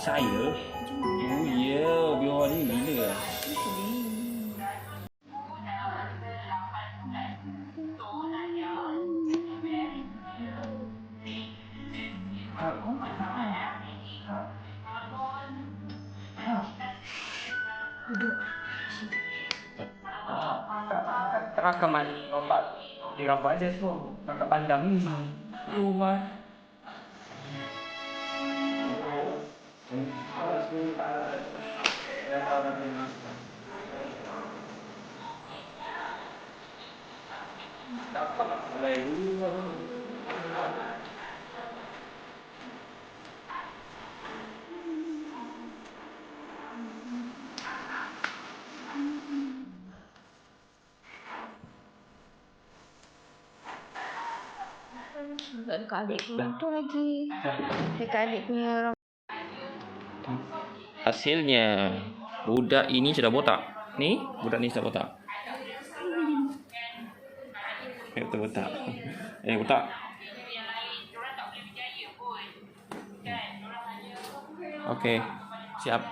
saya. Oh ya, biar ni gila. Rakaman lompat di rampak aja tuh, kakak pandang rumah. Adik itu lagi. Adik punya orang. Hasilnya budak ini sudah botak. Ni budak ni sudah botak. Itu botak. Botak. Okey, siap.